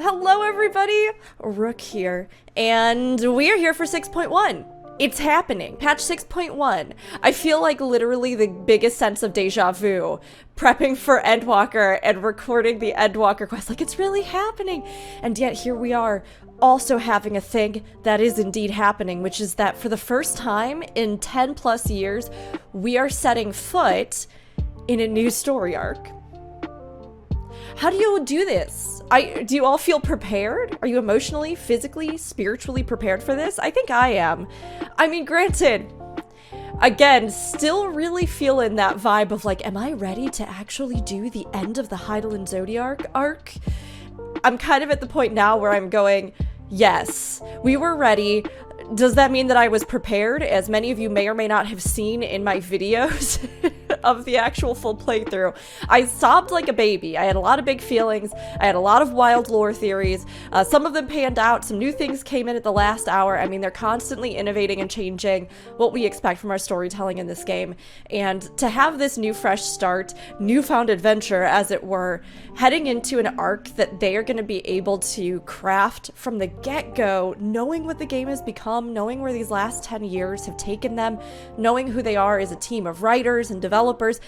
Hello everybody, Rook here, and we are here for 6.1. It's happening, patch 6.1. I feel like literally the biggest sense of deja vu, prepping for Endwalker and recording the Endwalker quest, like it's really happening. And yet here we are, also having a thing that is indeed happening, which is that for the first time in 10 plus years, we are setting foot in a new story arc. How do you do this? Do you all feel prepared? Are you emotionally, physically, spiritually prepared for this? I think I am. I mean, granted, again, still really feeling that vibe of like, am I ready to actually do the end of the Heidelin Zodiac arc? I'm kind of at the point now where I'm going, yes, we were ready. Does that mean that I was prepared? As many of you may or may not have seen in my videos of the actual full playthrough, I sobbed like a baby. I had a lot of big feelings. I had a lot of wild lore theories. Some of them panned out. Some new things came in at the last hour. I mean, they're constantly innovating and changing what we expect from our storytelling in this game. And to have this new fresh start, newfound adventure, as it were, heading into an arc that they are going to be able to craft from the get-go, knowing what the game has become, knowing where these last 10 years have taken them, knowing who they are as a team of writers and developers.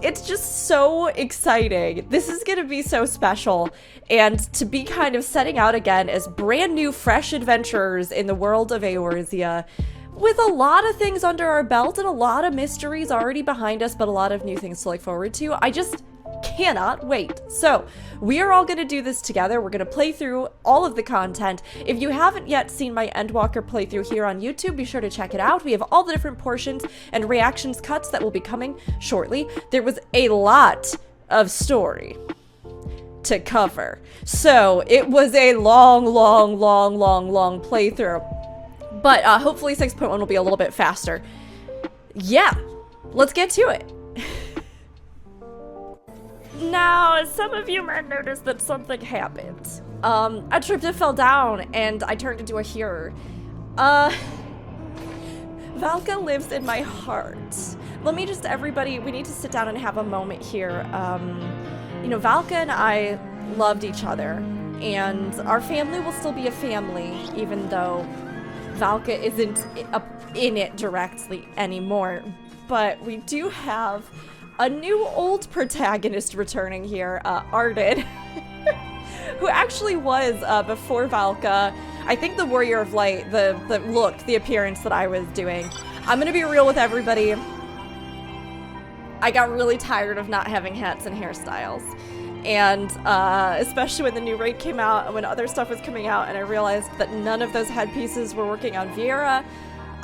It's just so exciting. This is going to be so special. And to be kind of setting out again as brand new, fresh adventurers in the world of Eorzea, with a lot of things under our belt and a lot of mysteries already behind us, but a lot of new things to look forward to. I just cannot wait. So we are all going to do this together. We're going to play through all of the content. If you haven't yet seen my Endwalker playthrough here on YouTube, be sure to check it out. We have all the different portions and reactions cuts that will be coming shortly. There was a lot of story to cover, so it was a long playthrough, but hopefully 6.1 will be a little bit faster. Yeah, let's get to it. Now, some of you might notice that something happened. A triptych fell down and I turned into a hearer. Valka lives in my heart. Let me just, everybody, we need to sit down and have a moment here. You know, Valka and I loved each other, and our family will still be a family, even though Valka isn't in it directly anymore. But we do have a new old protagonist returning here, Arden, who actually was, before Valka, I think the Warrior of Light, the look, the appearance that I was doing. I'm gonna be real with everybody. I got really tired of not having hats and hairstyles. And especially when the new raid came out and when other stuff was coming out and I realized that none of those headpieces were working on Viera,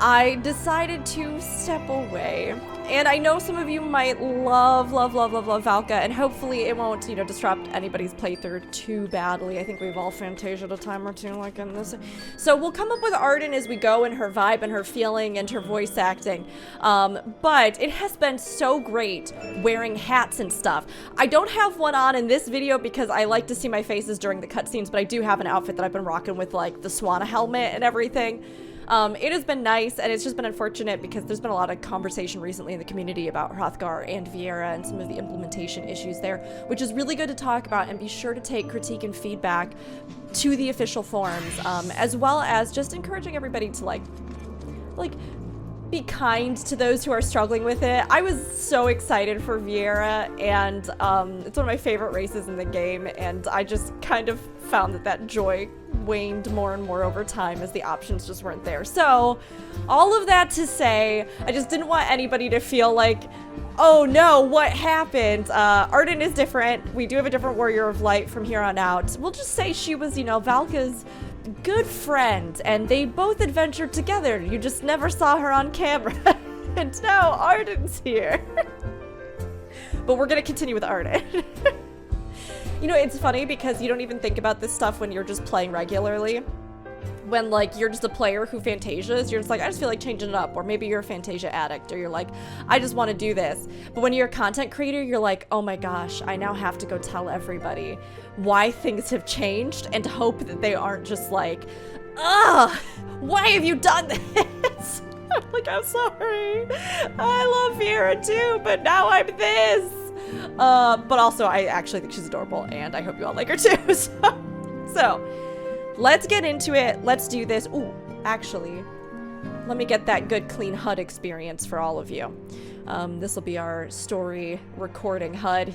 I decided to step away. And I know some of you might love Valka, and hopefully it won't, you know, disrupt anybody's playthrough too badly. I think we've all fantasied a time or two like in this. So we'll come up with Arden as we go, and her vibe and her feeling and her voice acting. But it has been so great wearing hats and stuff. I don't have one on in this video because I like to see my faces during the cutscenes, but I do have an outfit that I've been rocking with like the Swana helmet and everything. It has been nice, and it's just been unfortunate because there's been a lot of conversation recently in the community about Hrothgar and Viera and some of the implementation issues there, which is really good to talk about, and be sure to take critique and feedback to the official forums, as well as just encouraging everybody to like be kind to those who are struggling with it. I was so excited for Viera, and it's one of my favorite races in the game, and I just kind of found that joy waned more and more over time as the options just weren't there. So all of that to say, I just didn't want anybody to feel like, oh no, what happened? Arden is different. We do have a different Warrior of Light from here on out. We'll just say she was, you know, Valka's good friend, and they both adventured together. You just never saw her on camera. And now Arden's here. But we're gonna continue with Arden. You know, it's funny because you don't even think about this stuff when you're just playing regularly. When, like, you're just a player who fantasias, you're just like, I just feel like changing it up. Or maybe you're a Fantasia addict, or you're like, I just want to do this. But when you're a content creator, you're like, oh my gosh, I now have to go tell everybody why things have changed and hope that they aren't just like, ugh, why have you done this? I'm like, I'm sorry. I love Viera too, but now I'm this. But also, I actually think she's adorable, and I hope you all like her too. So, let's get into it. Let's do this. Ooh, actually, let me get that good clean HUD experience for all of you. This will be our story recording HUD.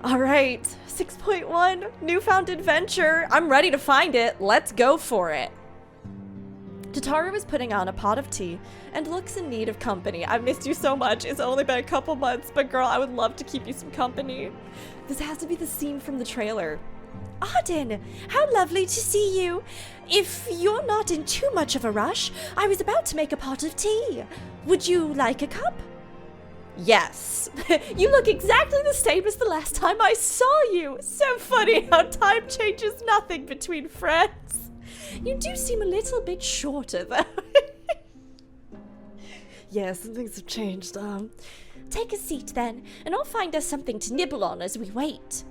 All right, 6.1, Newfound Adventure. I'm ready to find it. Let's go for it. Tataru is putting on a pot of tea and looks in need of company. I've missed you so much. It's only been a couple months, but girl, I would love to keep you some company. This has to be the scene from the trailer. Arden, how lovely to see you. If you're not in too much of a rush, I was about to make a pot of tea. Would you like a cup? Yes. You look exactly the same as the last time I saw you. So funny how time changes nothing between friends. You do seem a little bit shorter, though. Yeah, some things have changed. Take a seat, then, and I'll find us something to nibble on as we wait.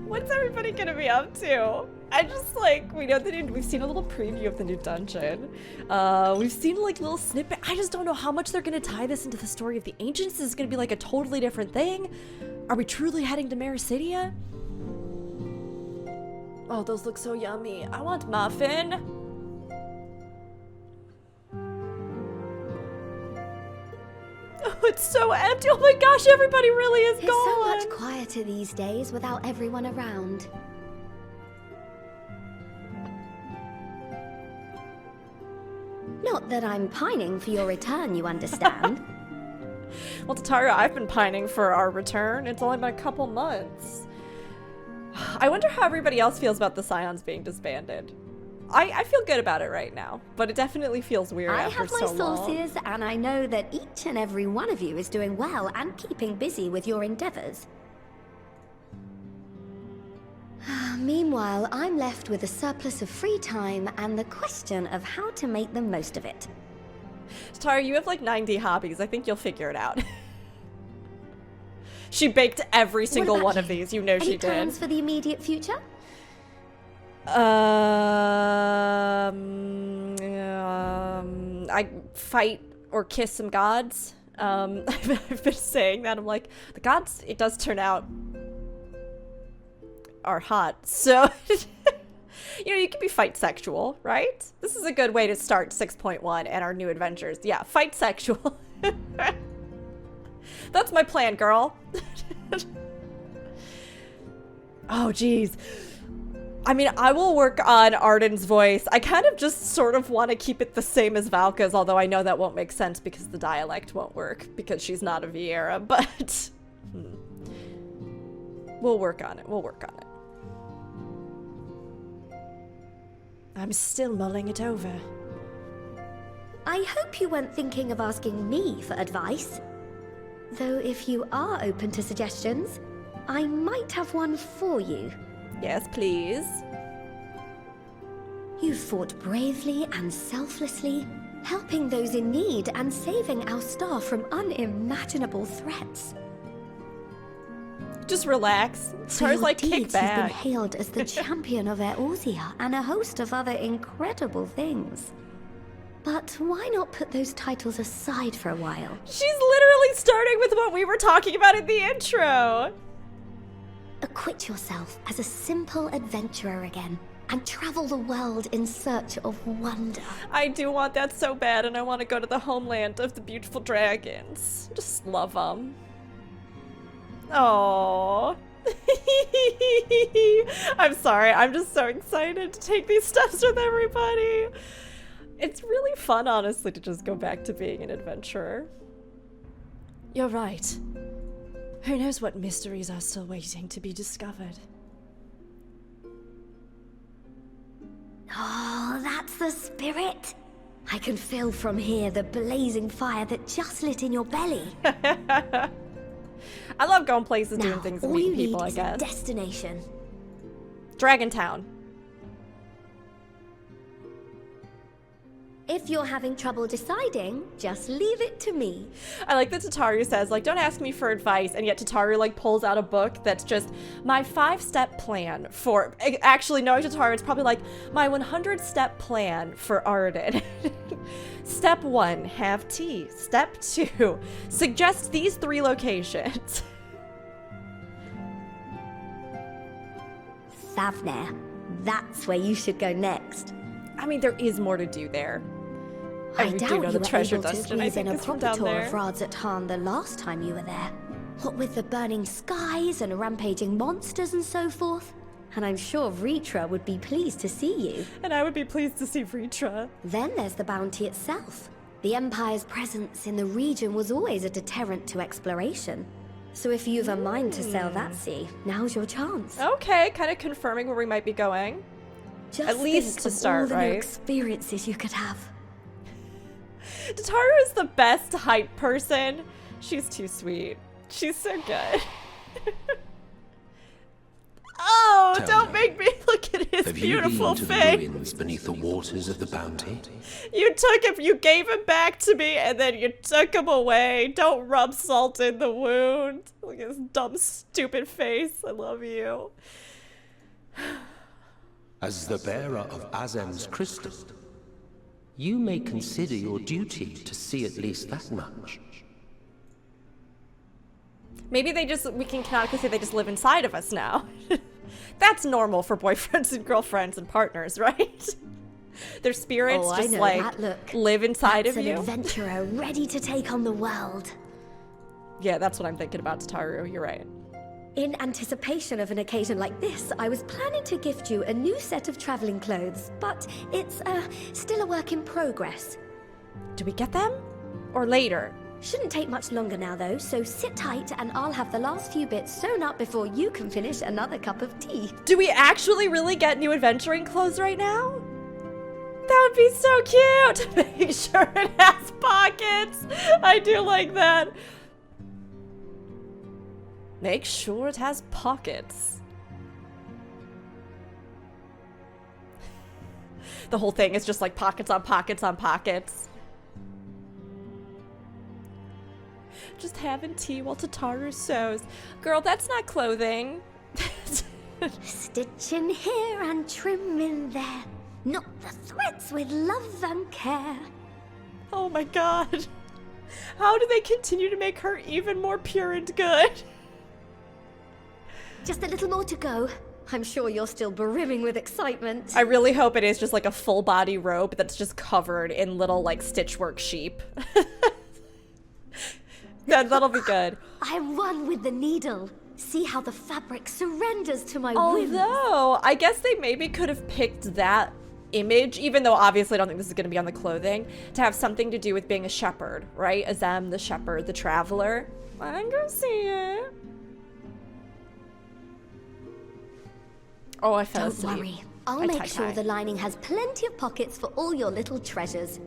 What's everybody gonna be up to? I just, like, we know we've seen a little preview of the new dungeon. We've seen, like, little snippet. I just don't know how much they're gonna tie this into the story of the Ancients. Is it gonna be, like, a totally different thing? Are we truly heading to Maricidia? Oh, those look so yummy. I want muffin. Oh, it's so empty. Oh my gosh, everybody really is gone. It's so much quieter these days without everyone around. Not that I'm pining for your return, you understand. Well, Tataru, I've been pining for our return. It's only been a couple months. I wonder how everybody else feels about the Scions being disbanded. I feel good about it right now, but it definitely feels weird after so long. I have my sources, and I know that each and every one of you is doing well and keeping busy with your endeavors. Meanwhile, I'm left with a surplus of free time and the question of how to make the most of it. Tataru, you have like 90 hobbies. I think you'll figure it out. She baked every single one of these. You know she did. Any plans for the immediate future? I fight or kiss some gods. I've been saying that. I'm like, the gods, it does turn out, are hot. So, you know, you can be fight sexual, right? This is a good way to start 6.1 and our new adventures. Yeah, fight sexual. That's my plan, girl. Oh, geez. I mean, I will work on Arden's voice. I kind of just sort of want to keep it the same as Valka's, although I know that won't make sense because the dialect won't work because she's not a Vieira, but we'll work on it. We'll work on it. I'm still mulling it over. I hope you weren't thinking of asking me for advice. Though if you are open to suggestions, I might have one for you. Yes, please. You fought bravely and selflessly, helping those in need and saving our star from unimaginable threats. Just relax. Star's like, kick back. You've been hailed as the champion of Eorzea and a host of other incredible things. But why not put those titles aside for a while? She's literally starting with what we were talking about in the intro. Acquit yourself as a simple adventurer again and travel the world in search of wonder. I do want that so bad, and I want to go to the homeland of the beautiful dragons. Just love them. Aww. I'm sorry, I'm just so excited to take these steps with everybody. It's really fun, honestly, to just go back to being an adventurer. You're right. Who knows what mysteries are still waiting to be discovered? Oh, that's the spirit. I can feel from here the blazing fire that just lit in your belly. I love going places, doing things, and meeting people, I guess. Destination. Dragon Town. If you're having trouble deciding, just leave it to me. I like that Tataru says, like, don't ask me for advice, and yet Tataru, like, pulls out a book that's just my 5-step plan for... Actually, knowing Tataru, it's probably like, my 100-step plan for Arden. Step 1, have tea. Step 2, suggest these 3 locations. Thavner, that's where you should go next. I mean, there is more to do there. I we doubt do know you the were treasure able to dungeon, I squeeze think, in a is from proper down tour there. of Radz-at-Han the last time you were there. What with the burning skies and rampaging monsters and so forth. And I'm sure Vritra would be pleased to see you. And I would be pleased to see Vritra. Then there's the bounty itself. The Empire's presence in the region was always a deterrent to exploration. So if you've a mind to sail that sea, now's your chance. Okay, kind of confirming where we might be going. Just At least think to of start, all the right? new experiences you could have. Tataru is the best hype person. She's too sweet. She's so good. Oh, Tell don't me, make me look at his Have you beautiful been to the face. ruins beneath the waters of the bounty? You took him, you gave him back to me, and then you took him away. Don't rub salt in the wound. Look at his dumb, stupid face. I love you. As the bearer of Azem's crystal, you may consider your duty to see at least that much. Maybe we can canonically say they just live inside of us now. That's normal for boyfriends and girlfriends and partners, right? Their spirits I just know like that look. live inside That's of an you. adventurer ready to take on the world. Yeah, that's what I'm thinking about, Tataru. You're right. In anticipation of an occasion like this, I was planning to gift you a new set of traveling clothes, but it's still a work in progress. Do we get them? Or later? Shouldn't take much longer now though, so sit tight and I'll have the last few bits sewn up before you can finish another cup of tea. Do we actually really get new adventuring clothes right now? That would be so cute! Make sure it has pockets! I do like that. Make sure it has pockets. The whole thing is just like pockets on pockets on pockets. Just having tea while Tataru sews. Girl, that's not clothing. Stitch in here and trim in there. Knot the threads with love and care. Oh my god. How do they continue to make her even more pure and good? Just a little more to go. I'm sure you're still brimming with excitement. I really hope it is just like a full body robe that's just covered in little like stitchwork sheep. That'll be good. I'm one with the needle. See how the fabric surrenders to my whim. Although, I guess they maybe could have picked that image, even though obviously I don't think this is going to be on the clothing, to have something to do with being a shepherd, right? Azem, the shepherd, the traveler. I can go see it. Oh, I fell Don't asleep. worry. I'll I make tie-tie. sure the lining has plenty of pockets for all your little treasures.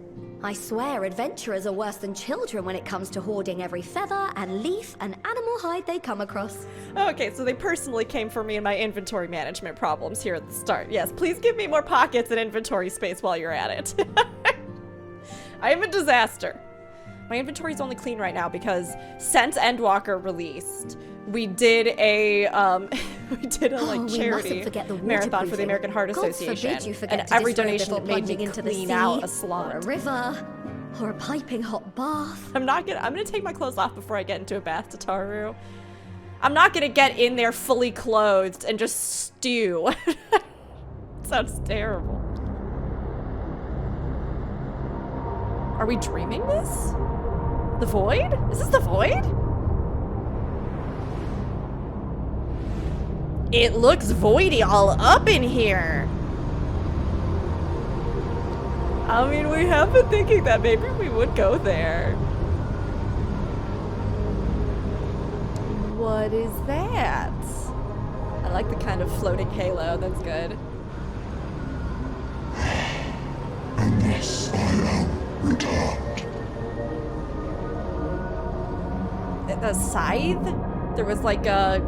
I swear adventurers are worse than children when it comes to hoarding every feather and leaf and animal hide they come across. Okay, so they personally came for me and my inventory management problems here at the start. Yes, please give me more pockets and inventory space while you're at it. I am a disaster. My inventory's only clean right now because since Endwalker released, we did a we charity mustn't forget the marathon for the waterproofing. American Heart God Association, forbid you forget and to every disrobe donation before made me plunging into the clean sea, out a or a salon. river, or a piping hot bath. I'm gonna take my clothes off before I get into a bath, Tataru. I'm not gonna get in there fully clothed and just stew. Sounds terrible. Are we dreaming this? The void? Is this the void? It looks voidy all up in here. I mean, we have been thinking that maybe we would go there. What is that? I like the kind of floating halo. That's good. And thus I am returned. A scythe? There was like a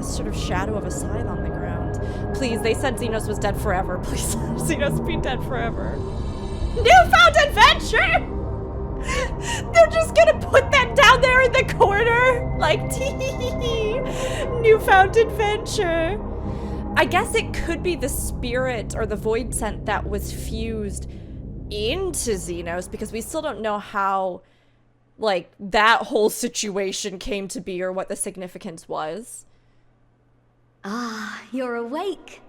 sort of shadow of a scythe on the ground. Please, they said Xenos was dead forever. Please, Xenos be dead forever. Newfound Adventure! They're just gonna put that down there in the corner. Like, tee, Newfound Adventure. I guess it could be the spirit or the void scent that was fused into Xenos, because we still don't know how, like, that whole situation came to be or what the significance was. Ah, you're awake.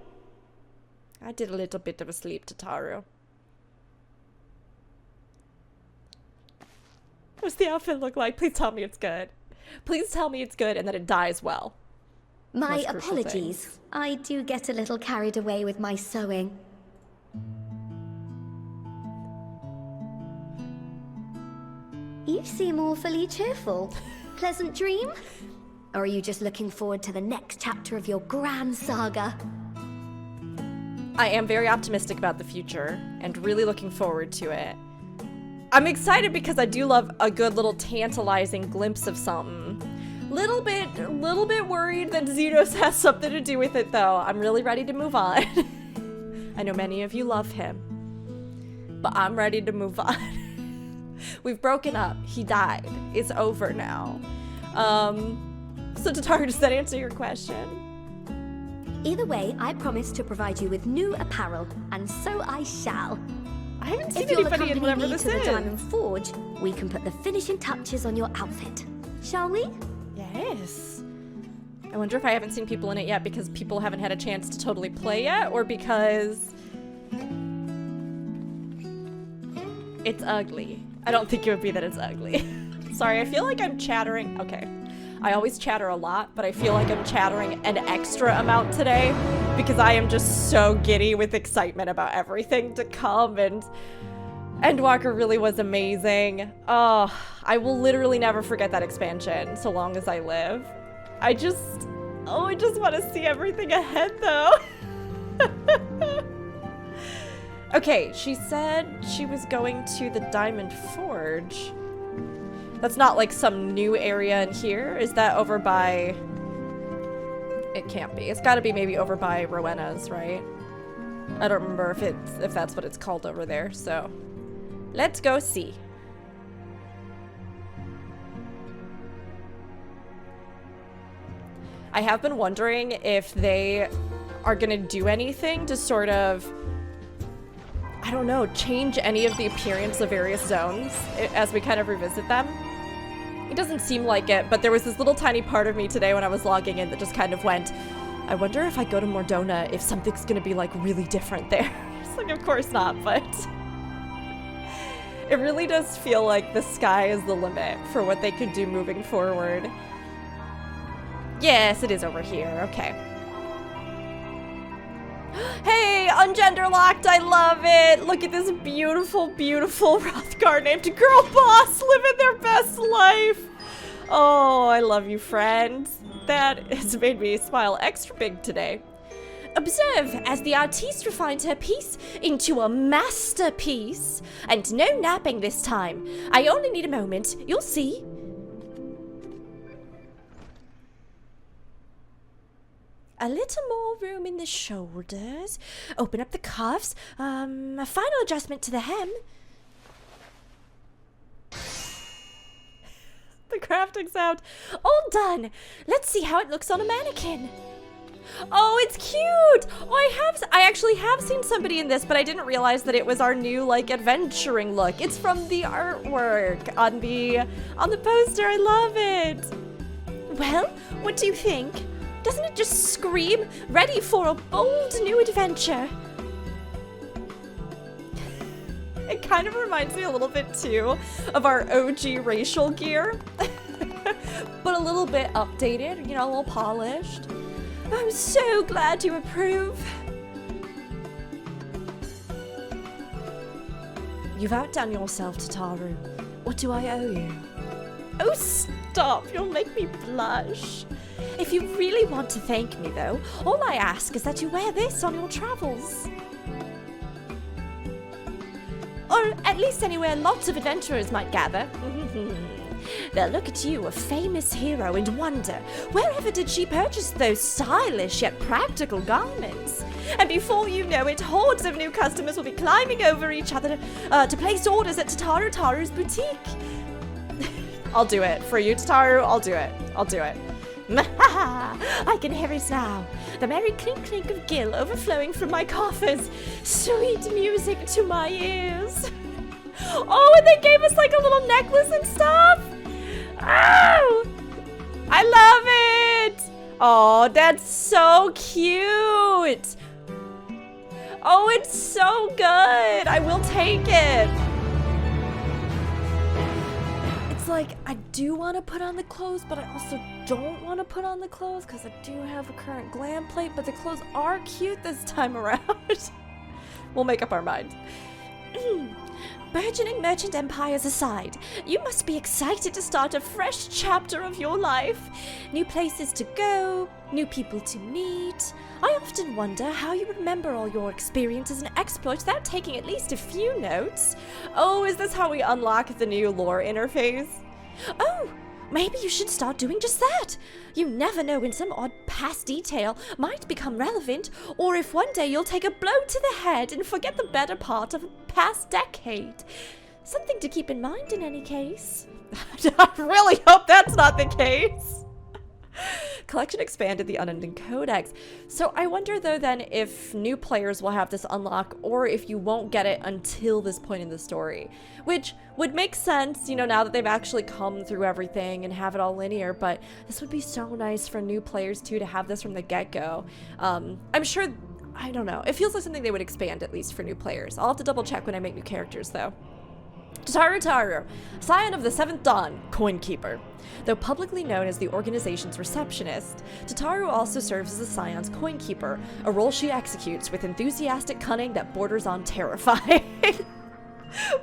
I did a little bit of a sleep, Tataru. What's the outfit look like? Please tell me it's good. Please tell me it's good and that it dies well. My Most crucial apologies. things. I do get a little carried away with my sewing. You seem awfully cheerful. Pleasant dream? Or are you just looking forward to the next chapter of your grand saga? I am very optimistic about the future and really looking forward to it. I'm excited because I do love a good little tantalizing glimpse of something. Little bit worried that Xenos has something to do with it though. I'm really ready to move on. I know many of you love him, but I'm ready to move on. We've broken up. He died. It's over now. So Tataru, does that answer your question? Either way, I promise to provide you with new apparel, and so I shall. I haven't seen If you'll anybody in accompany whatever me this to the is. Diamond Forge, we can put the finishing touches on your outfit. Shall we? Yes. I wonder if I haven't seen people in it yet because people haven't had a chance to totally play yet, or because it's ugly. I don't think it would be that it's ugly. Sorry, I feel like I'm chattering. Okay. I always chatter a lot, but I feel like I'm chattering an extra amount today because I am just so giddy with excitement about everything to come, and Endwalker really was amazing. Oh, I will literally never forget that expansion so long as I live. I just want to see everything ahead though. Okay, she said she was going to the Diamond Forge. That's not like some new area in here. Is that over by... It can't be. It's got to be maybe over by Rowena's, right? I don't remember if that's what it's called over there, so... Let's go see. I have been wondering if they are gonna do anything to sort of, I don't know, change any of the appearance of various zones as we kind of revisit them. It doesn't seem like it, but there was this little tiny part of me today when I was logging in that just kind of went, I wonder if I go to Mordona if something's gonna be like really different there. It's like, of course not, but it really does feel like the sky is the limit for what they could do moving forward. Yes, it is over here. Okay. Hey, ungender locked. I love it. Look at this beautiful, beautiful Rothgar named Girl Boss living their best life. Oh, I love you, friend. That has made me smile extra big today. Observe as the artiste refined her piece into a masterpiece. And no napping this time. I only need a moment. You'll see. A little more room in the shoulders. Open up the cuffs. A final adjustment to the hem. The crafting sound. All done. Let's see how it looks on a mannequin. Oh, it's cute. Oh, I actually have seen somebody in this, but I didn't realize that it was our new, like, adventuring look. It's from the artwork on the poster. I love it. Well, what do you think? Doesn't it just scream, ready for a bold new adventure? It kind of reminds me a little bit, too, of our OG racial gear. But a little bit updated, you know, a little polished. I'm so glad you approve. You've outdone yourself, Tataru. What do I owe you? Oh, stop. You'll make me blush. If you really want to thank me, though, all I ask is that you wear this on your travels. Or at least anywhere lots of adventurers might gather. They'll look at you, a famous hero, and wonder, wherever did she purchase those stylish yet practical garments? And before you know it, hordes of new customers will be climbing over each other to place orders at Tataru's boutique. I'll do it. For you, Tataru, I'll do it. I'll do it. I can hear it now. The merry clink-clink of gill overflowing from my coffers. Sweet music to my ears. Oh, and they gave us like a little necklace and stuff. Oh, I love it. Oh, that's so cute. Oh, it's so good. I will take it. It's like, I do want to put on the clothes, but I also don't want to put on the clothes because I do have a current glam plate, but the clothes are cute this time around. We'll make up our mind. Burgeoning merchant empires aside, you must be excited to start a fresh chapter of your life. New places to go, new people to meet. I often wonder how you remember all your experiences and exploits without taking at least a few notes. Oh, is this how we unlock the new lore interface? Oh, maybe you should start doing just that. You never know when some odd past detail might become relevant, or if one day you'll take a blow to the head and forget the better part of a past decade. Something to keep in mind in any case. I really hope that's not the case. Collection expanded the Unending codex. So I wonder though then if new players will have this unlock or if you won't get it until this point in the story. Which would make sense, you know, now that they've actually come through everything and have it all linear, but this would be so nice for new players too to have this from the get-go. I'm sure, I don't know, it feels like something they would expand at least for new players. I'll have to double check when I make new characters though. Tataru, scion of the Seventh Dawn, Coin Keeper. Though publicly known as the organization's receptionist, Tataru also serves as the Scion's Coin Keeper, a role she executes with enthusiastic cunning that borders on terrifying.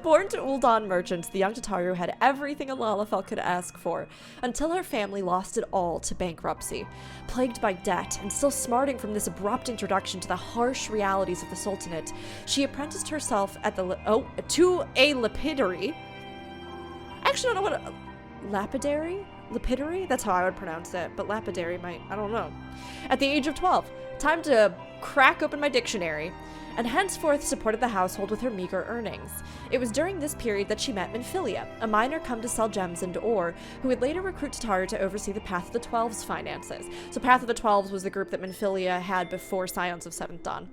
Born to Ul'Dan merchants, the young Tataru had everything a Lalafell could ask for, until her family lost it all to bankruptcy. Plagued by debt, and still smarting from this abrupt introduction to the harsh realities of the Sultanate, she apprenticed herself at to a lapidary. I actually don't know what lapidary? Lapidary? That's how I would pronounce it, but lapidary might, I don't know. At the age of 12, time to crack open my dictionary, and henceforth supported the household with her meager earnings. It was during this period that she met Minfilia, a miner come to sell gems and ore, who would later recruit Tataru to oversee the Path of the Twelve's finances. So Path of the Twelves was the group that Minfilia had before Scions of Seventh Dawn.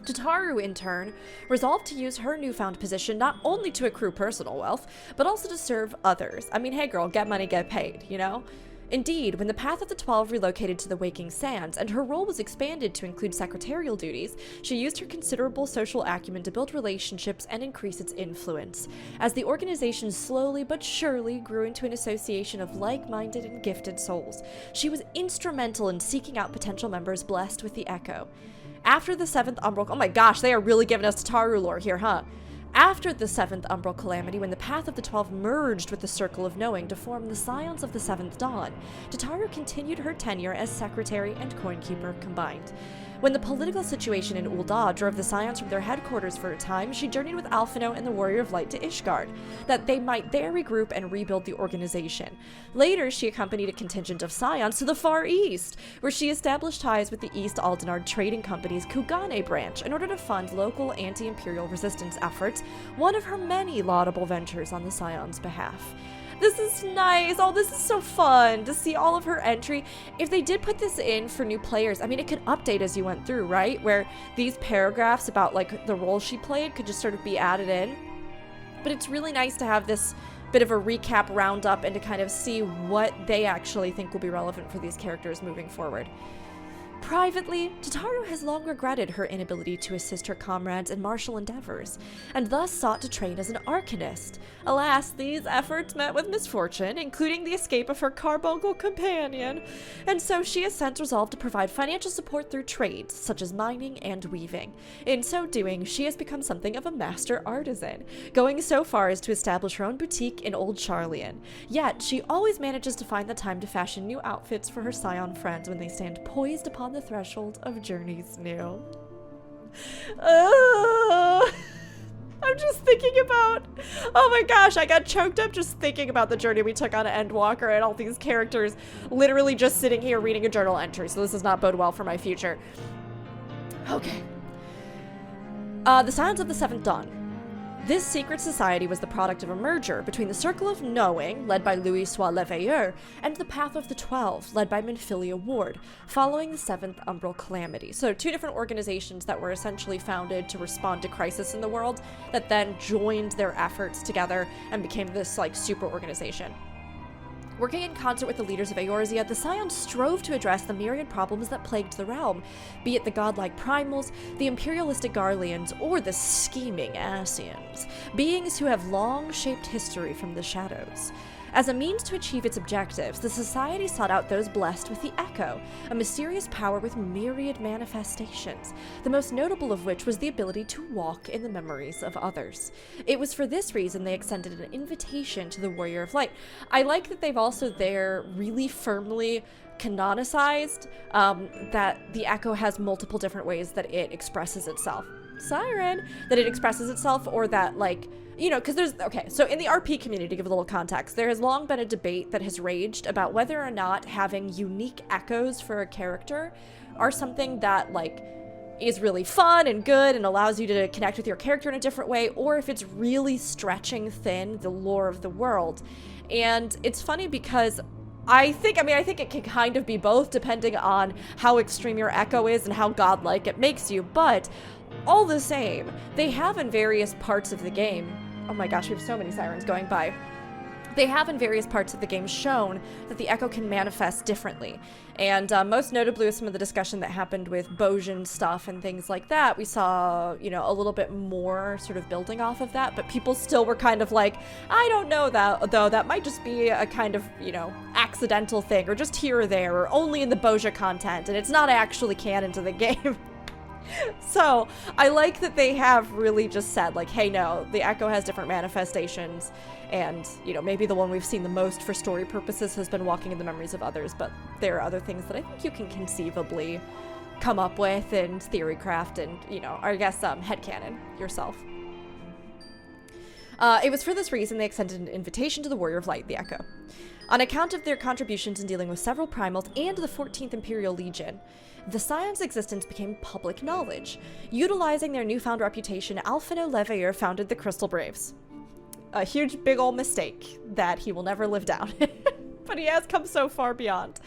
Tataru, in turn, resolved to use her newfound position not only to accrue personal wealth, but also to serve others. I mean, hey girl, get money, get paid, you know? Indeed, when the Path of the 12 relocated to the Waking Sands, and her role was expanded to include secretarial duties, she used her considerable social acumen to build relationships and increase its influence. As the organization slowly but surely grew into an association of like-minded and gifted souls, she was instrumental in seeking out potential members blessed with the Echo. After the 7th Umbral... Oh my gosh, they are really giving us Tataru lore here, huh? After the 7th Umbral Calamity, when the Path of the 12 merged with the Circle of Knowing to form the Scions of the 7th Dawn, Tataru continued her tenure as Secretary and Coinkeeper combined. When the political situation in Ul'Da drove the Scions from their headquarters for a time, she journeyed with Alphino and the Warrior of Light to Ishgard, that they might there regroup and rebuild the organization. Later, she accompanied a contingent of Scions to the Far East, where she established ties with the East Aldenard Trading Company's Kugane branch in order to fund local anti-imperial resistance efforts, one of her many laudable ventures on the Scions' behalf. This is nice. Oh, this is so fun to see all of her entry. If they did put this in for new players, I mean, it could update as you went through, right? Where these paragraphs about, like, the role she played could just sort of be added in. But it's really nice to have this bit of a recap roundup and to kind of see what they actually think will be relevant for these characters moving forward. Privately, Tataru has long regretted her inability to assist her comrades in martial endeavors, and thus sought to train as an arcanist. Alas, these efforts met with misfortune, including the escape of her carbuncle companion, and so she has since resolved to provide financial support through trades, such as mining and weaving. In so doing, she has become something of a master artisan, going so far as to establish her own boutique in Old Charlian. Yet, she always manages to find the time to fashion new outfits for her Scion friends when they stand poised upon the threshold of journeys new. I'm just thinking about Oh my gosh, I got choked up just thinking about the journey we took on Endwalker and all these characters literally just sitting here reading a journal entry, so this does not bode well for my future. Okay. The Scions of the Seventh Dawn. This secret society was the product of a merger between the Circle of Knowing, led by Louis Sois Leveilleur, and the Path of the 12, led by Minfilia Ward, following the Seventh Umbral Calamity. So 2 different organizations that were essentially founded to respond to crisis in the world that then joined their efforts together and became this, like, super organization. Working in concert with the leaders of Eorzea, the Scions strove to address the myriad problems that plagued the realm, be it the godlike primals, the imperialistic Garleans, or the scheming Ascians, beings who have long shaped history from the shadows. As a means to achieve its objectives, the Society sought out those blessed with the Echo, a mysterious power with myriad manifestations, the most notable of which was the ability to walk in the memories of others. It was for this reason they extended an invitation to the Warrior of Light. I like that they've also there really firmly canonicized that the Echo has multiple different ways that it expresses itself. Siren! That it expresses itself, or that, like, you know, because there's, okay, so in the RP community, to give a little context, there has long been a debate that has raged about whether or not having unique echoes for a character are something that, like, is really fun and good and allows you to connect with your character in a different way, or if it's really stretching thin the lore of the world. And it's funny because I think it can kind of be both, depending on how extreme your echo is and how godlike it makes you, but all the same, they have in various parts of the game, oh my gosh, we have so many sirens going by. They have in various parts of the game shown that the Echo can manifest differently. And most notably with some of the discussion that happened with Bojin stuff and things like that, we saw, you know, a little bit more sort of building off of that, but people still were kind of like, I don't know that, though, that might just be a kind of, you know, accidental thing, or just here or there, or only in the Boja content, and it's not actually canon to the game. So, I like that they have really just said, like, hey, no, the Echo has different manifestations, and, you know, maybe the one we've seen the most for story purposes has been walking in the memories of others, but there are other things that I think you can conceivably come up with and theorycraft and, you know, or I guess headcanon yourself. It was for this reason they extended an invitation to the Warrior of Light, the Echo. On account of their contributions in dealing with several primals and the 14th Imperial Legion, the Scions' existence became public knowledge. Utilizing their newfound reputation, Alphino Leveilleur founded the Crystal Braves. A huge big ol' mistake that he will never live down. But he has come so far beyond.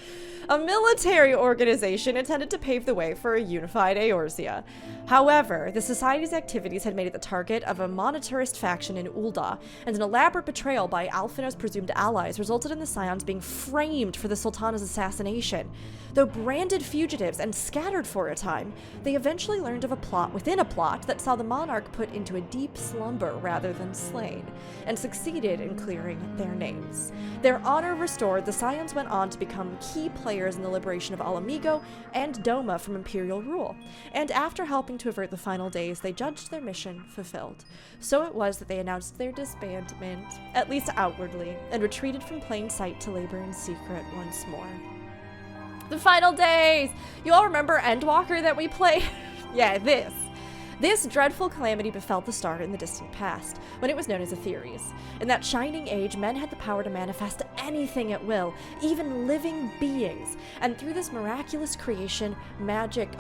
A military organization intended to pave the way for a unified Eorzea. However, the Society's activities had made it the target of a monetarist faction in Ul'dah, and an elaborate betrayal by Alphino's presumed allies resulted in the Scions being framed for the Sultana's assassination. Though branded fugitives and scattered for a time, they eventually learned of a plot within a plot that saw the monarch put into a deep slumber rather than slain, and succeeded in clearing their names. Their honor restored, the Scions went on to become key players in the liberation of Alamigo and Doma from Imperial rule, and after helping to avert the final days, they judged their mission fulfilled. So it was that they announced their disbandment, at least outwardly, and retreated from plain sight to labor in secret once more. The final days! You all remember Endwalker that we played? Yeah, This dreadful calamity befell the star in the distant past, when it was known as Aetherius. In that shining age, men had the power to manifest anything at will, even living beings. And through this miraculous creation magic,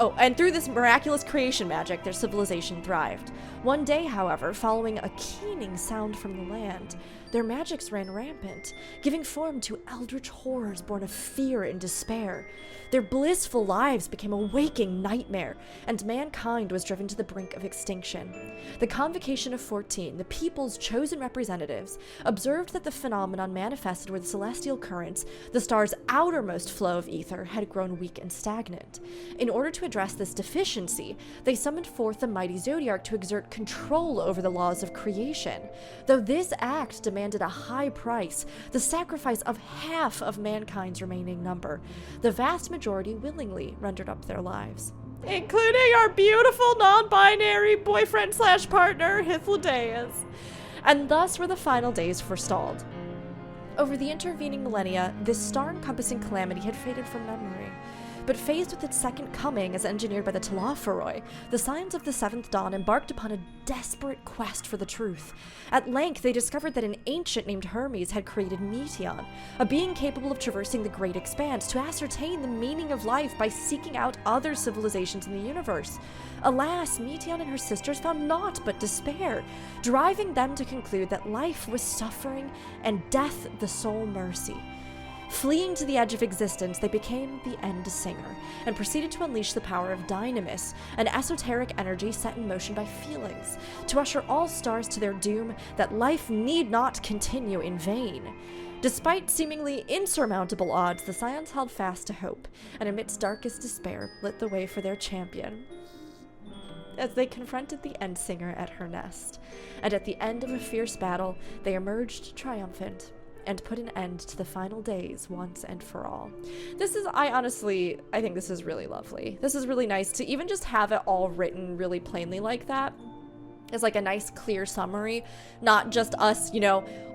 their civilization thrived. One day, however, following a keening sound from the land, their magics ran rampant, giving form to eldritch horrors born of fear and despair. Their blissful lives became a waking nightmare, and mankind was driven to the brink of extinction. The Convocation of 14, the people's chosen representatives, observed that the phenomenon manifested where the celestial currents, the star's outermost flow of ether, had grown weak and stagnant. In order to address this deficiency, they summoned forth the mighty Zodiarch to exert control over the laws of creation. Though this act demanded a high price, the sacrifice of half of mankind's remaining number, the vast majority willingly rendered up their lives. Including our beautiful non-binary boyfriend/partner, Hythlodaeus. And thus were the final days forestalled. Over the intervening millennia, this star-encompassing calamity had faded from memory. But faced with its second coming as engineered by the Talaferoi, the Scions of the Seventh Dawn embarked upon a desperate quest for the truth. At length, they discovered that an ancient named Hermes had created Meteon, a being capable of traversing the great expanse to ascertain the meaning of life by seeking out other civilizations in the universe. Alas, Meteon and her sisters found naught but despair, driving them to conclude that life was suffering and death the sole mercy. Fleeing to the edge of existence, they became the End Singer, and proceeded to unleash the power of Dynamis, an esoteric energy set in motion by feelings, to usher all stars to their doom that life need not continue in vain. Despite seemingly insurmountable odds, the Scions held fast to hope, and amidst darkest despair, lit the way for their champion, as they confronted the End Singer at her nest. And at the end of a fierce battle, they emerged triumphant, and put an end to the final days once and for all. I think this is really lovely. This is really nice to even just have it all written really plainly like that. It's like a nice clear summary, not just us,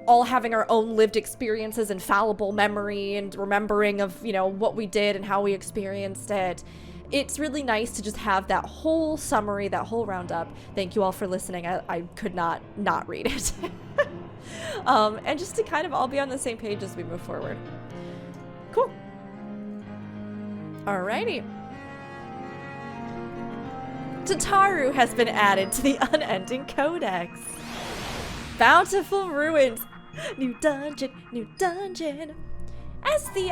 all having our own lived experiences and fallible memory and remembering of, what we did and how we experienced it. It's really nice to just have that whole summary, that whole roundup. Thank you all for listening. I could not read it. And just to kind of all be on the same page as we move forward. Cool. Alrighty. Tataru has been added to the Unending Codex. Bountiful Ruins. New dungeon, new dungeon. As the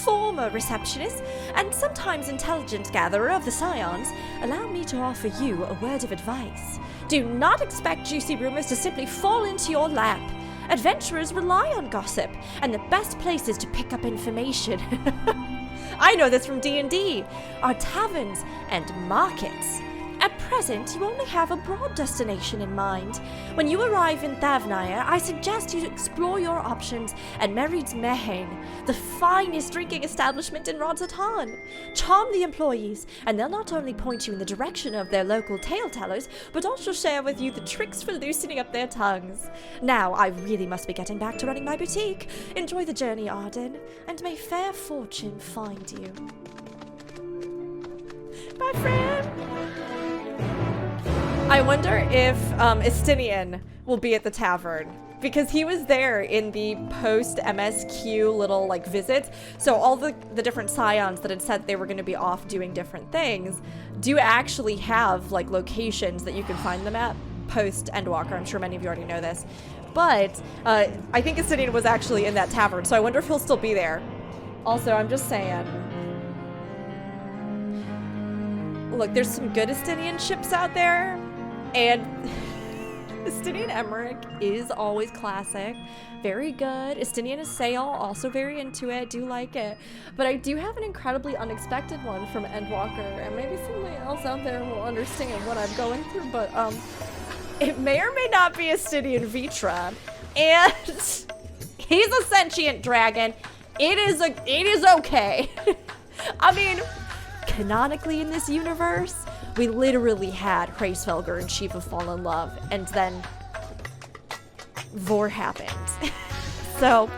former receptionist and sometimes intelligence gatherer of the Scions, allow me to offer you a word of advice. Do not expect juicy rumors to simply fall into your lap. Adventurers rely on gossip, and the best places to pick up information I know this from D&D, are taverns and markets. At present, you only have a broad destination in mind. When you arrive in Tavern, I suggest you explore your options at Merid's Mehane, the finest drinking establishment in Rodzatan. Charm the employees, and they'll not only point you in the direction of their local tale-tellers, but also share with you the tricks for loosening up their tongues. Now, I really must be getting back to running my boutique. Enjoy the journey, Arden, and may fair fortune find you. Bye, friend! I wonder if Estinien will be at the tavern, because he was there in the post-MSQ little, visits. So all the different Scions that had said they were going to be off doing different things do actually have, locations that you can find them at post-Endwalker. I'm sure many of you already know this. But I think Estinien was actually in that tavern, so I wonder if he'll still be there. Also, I'm just saying... Look, there's some good Estinien ships out there, and Estinien Emmerich is always classic. Very good. Estinien Assail, also very into it, do like it. But I do have an incredibly unexpected one from Endwalker, and maybe somebody else out there will understand what I'm going through, but it may or may not be Estinien Vitra, and he's a sentient dragon. It is okay. I mean... Canonically in this universe, we literally had Hraesvelgr and Chief of Fallen Love, and then Vor happened. So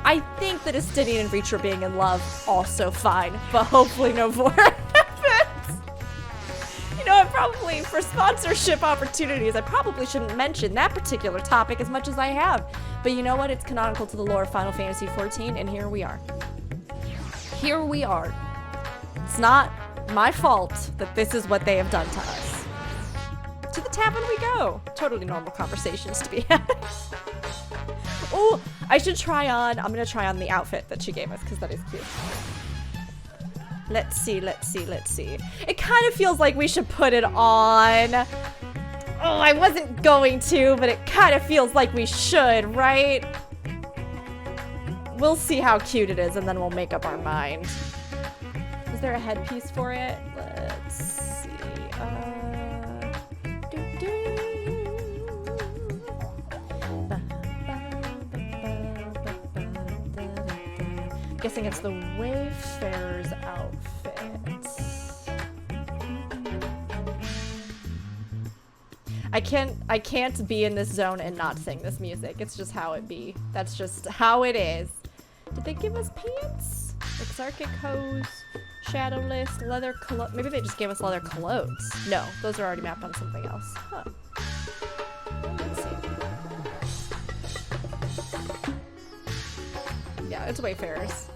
I think that Estinien and Vitra being in love, also fine, but hopefully no Vor happens. You know, probably for sponsorship opportunities, I probably shouldn't mention that particular topic as much as I have. But you know what? It's canonical to the lore of Final Fantasy XIV, and here we are. Here we are. It's not my fault that this is what they have done to us. To the tavern we go. Totally normal conversations to be had. Oh, I should try on, I'm gonna try on the outfit that she gave us because that is cute. Let's see. It kind of feels like we should put it on. Oh, I wasn't going to, but it kind of feels like we should, right? We'll see how cute it is and then we'll make up our mind. Is there a headpiece for it? Let's see. Guessing it's the Wayfarer's outfit. I can't be in this zone and not sing this music. It's just how it be. That's just how it is. Did they give us pants? Exarchic hose, shadowless, leather clo- maybe they just gave us leather clothes. No, those are already mapped on something else. Huh. Let's see. Yeah, it's Wayfarers.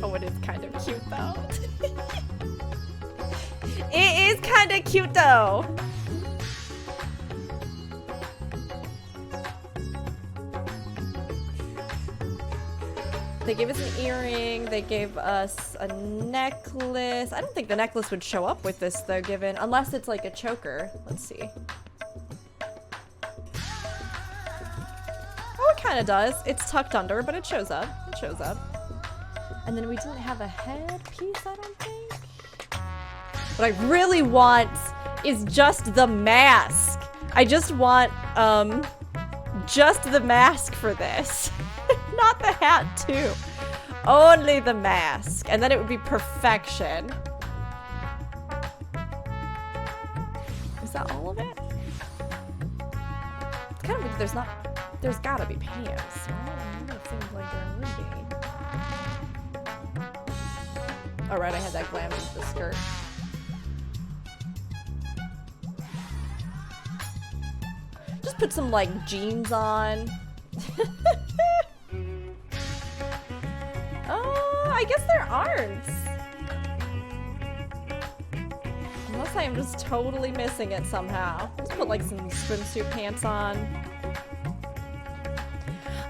Oh, it is kind of cute though. It is kind of cute though. They gave us an earring, they gave us a necklace. I don't think the necklace would show up with this though, given, unless it's like a choker. Let's see. Oh, it kind of does. It's tucked under, but it shows up. It shows up. And then we didn't have a headpiece, I don't think. What I really want is just the mask. I just want, just the mask for this. Not the hat, too. Only the mask. And then it would be perfection. Is that all of it? It's kind of weird. There's gotta be pants. Right? It seems like there would be. Oh, right, I had that Glamour with the skirt. Just put some, like, jeans on. Oh, I guess there aren't. Unless I am just totally missing it somehow. Just put, like, some swimsuit pants on.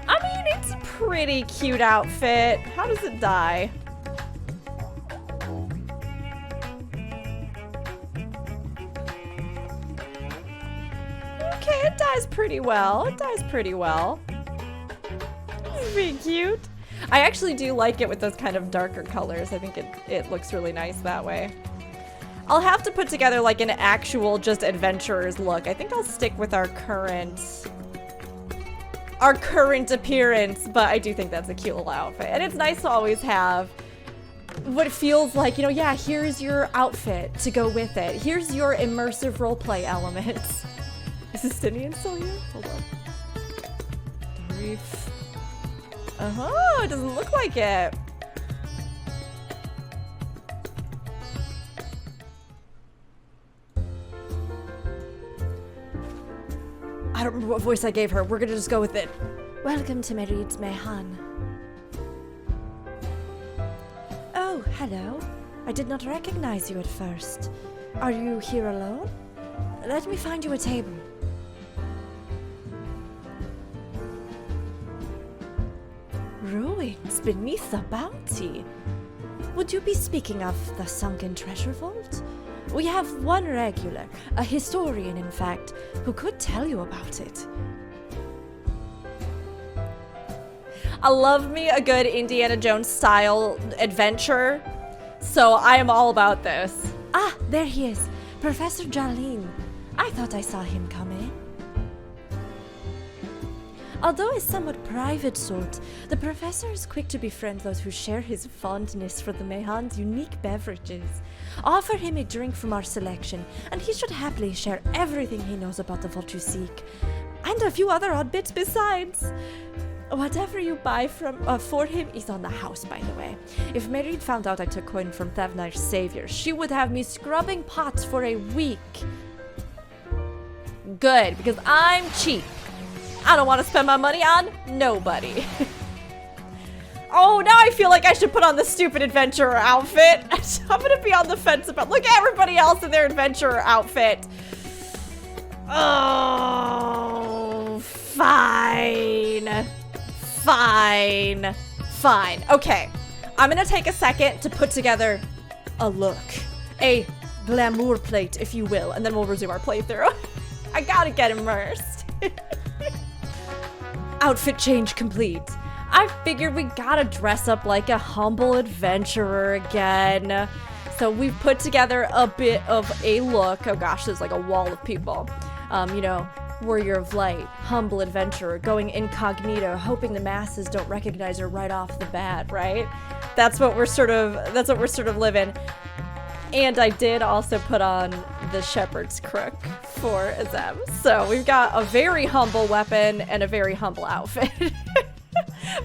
I mean, it's a pretty cute outfit. How does it die? Okay, it dies pretty well. It dies pretty well. This is pretty cute. I actually do like it with those kind of darker colors. I think it looks really nice that way. I'll have to put together like an actual just adventurer's look. I think I'll stick with our current appearance, but I do think that's a cute little outfit. And it's nice to always have what feels like, you know, yeah, here's your outfit to go with it. Here's your immersive roleplay elements. Is Estinien still here? Hold on. Brief. Uh-huh, it doesn't look like it. I don't remember what voice I gave her. We're gonna just go with it. Welcome to Merid's Mehan. Oh, hello. I did not recognize you at first. Are you here alone? Let me find you a table. Ruins beneath the bounty. Would you be speaking of the sunken treasure vault? We have one regular, a historian in fact, who could tell you about it. I love me a good Indiana Jones style adventure, so I am all about this. Ah, there he is, Professor Jalin. I thought I saw him come in. Although a somewhat private sort, the professor is quick to befriend those who share his fondness for the Mehan's unique beverages. Offer him a drink from our selection, and he should happily share everything he knows about the vault you seek. And a few other odd bits besides. Whatever you buy for him is on the house, by the way. If Merid found out I took coin from Tavern's savior, she would have me scrubbing pots for a week. Good, because I'm cheap. I don't want to spend my money on nobody. Oh, now I feel like I should put on the stupid adventurer outfit. I'm gonna be on the fence about, look at everybody else in their adventurer outfit. Oh, fine. Fine. Fine. Okay. I'm gonna take a second to put together a look. A glamour plate, if you will, and then we'll resume our playthrough. I gotta get immersed. Outfit change complete. I figured we gotta dress up like a humble adventurer again. So we've put together a bit of a look. Oh gosh, there's like a wall of people. You know, warrior of light, humble adventurer, going incognito, hoping the masses don't recognize her right off the bat, right? That's what we're sort of living. And I did also put on the shepherd's crook for Azem. So we've got a very humble weapon and a very humble outfit.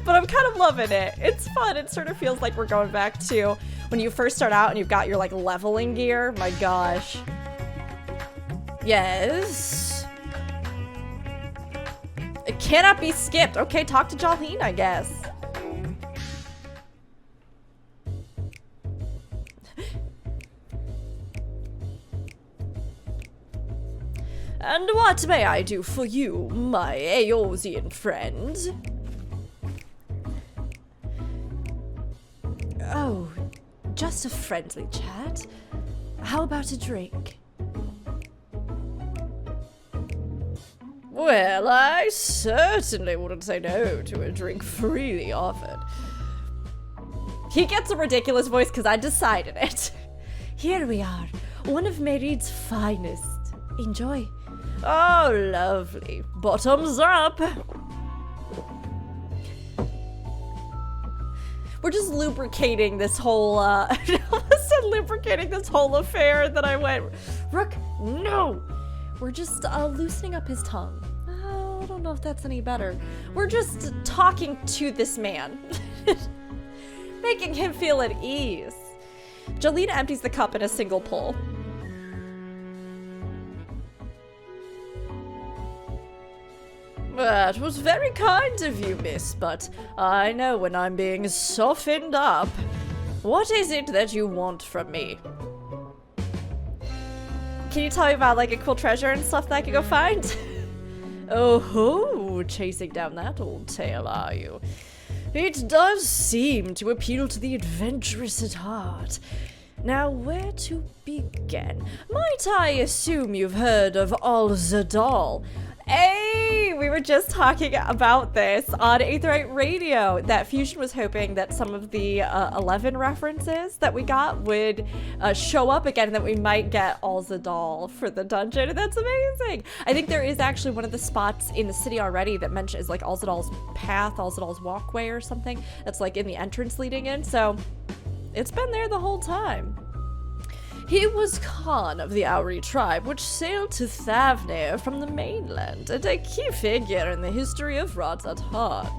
But I'm kind of loving it. It's fun. It sort of feels like we're going back to when you first start out and you've got your like leveling gear. My gosh. Yes. It cannot be skipped. Okay, talk to Jolene, I guess. And what may I do for you, my Eosian friend? Oh, just a friendly chat. How about a drink? Well, I certainly wouldn't say no to a drink freely offered. He gets a ridiculous voice because I decided it. Here we are, one of Merid's finest. Enjoy. Oh, lovely. Bottoms up. We're just lubricating this whole, lubricating this whole affair that I went, Rook, no! We're just loosening up his tongue. Oh, I don't know if that's any better. We're just talking to this man. Making him feel at ease. Jolene empties the cup in a single pull. That was very kind of you, miss, but I know when I'm being softened up. What is it that you want from me? Can you tell me about, like, a cool treasure and stuff that I could go find? Oh ho, chasing down that old tale, are you? It does seem to appeal to the adventurous at heart. Now, where to begin? Might I assume you've heard of Al-Zadal? Hey, we were just talking about this on Aetherite Radio, that Fusion was hoping that some of the elezen references that we got would show up again, and that we might get Al-Zadal for the dungeon, and that's amazing. I think there is actually one of the spots in the city already that mentions like Al-Zadal's path, Al-Zadal's walkway or something, that's like in the entrance leading in, so it's been there the whole time. He was Khan of the Auri tribe, which sailed to Tavern from the mainland, and a key figure in the history of Ratatan.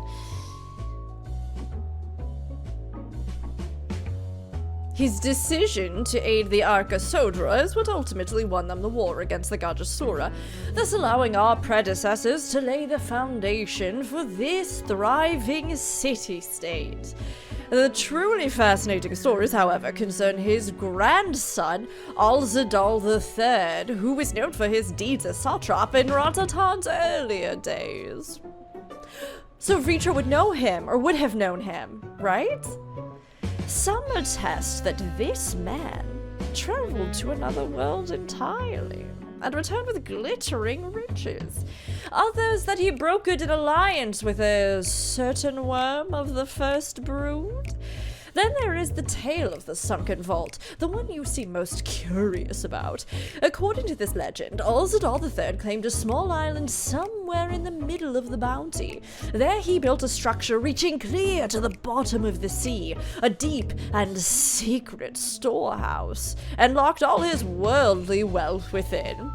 His decision to aid the Arkasodra is what ultimately won them the war against the Gajasura, thus allowing our predecessors to lay the foundation for this thriving city-state. The truly fascinating stories, however, concern his grandson, Al-Zadal III, who was known for his deeds as satrap in Ratatan's earlier days. So Vitra would know him, or would have known him, right? Some attest that this man traveled to another world entirely, and returned with glittering riches. Others that he brokered an alliance with a certain worm of the first brood. Then there is the tale of the sunken vault, the one you seem most curious about. According to this legend, Al-Zadal III claimed a small island somewhere in the middle of the bounty. There he built a structure reaching clear to the bottom of the sea, a deep and secret storehouse, and locked all his worldly wealth within.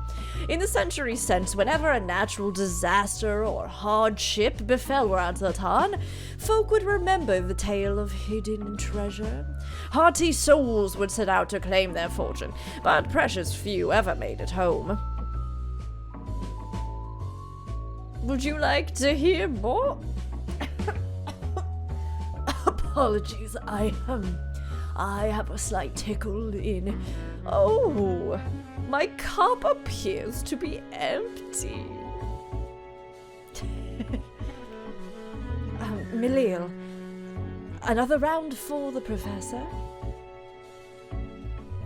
In the centuries since, whenever a natural disaster or hardship befell Ratatan, folk would remember the tale of hidden treasure. Hearty souls would set out to claim their fortune, but precious few ever made it home. Would you like to hear more? Apologies, I have a slight tickle in... Oh, my cup appears to be empty. Milil, another round for the professor?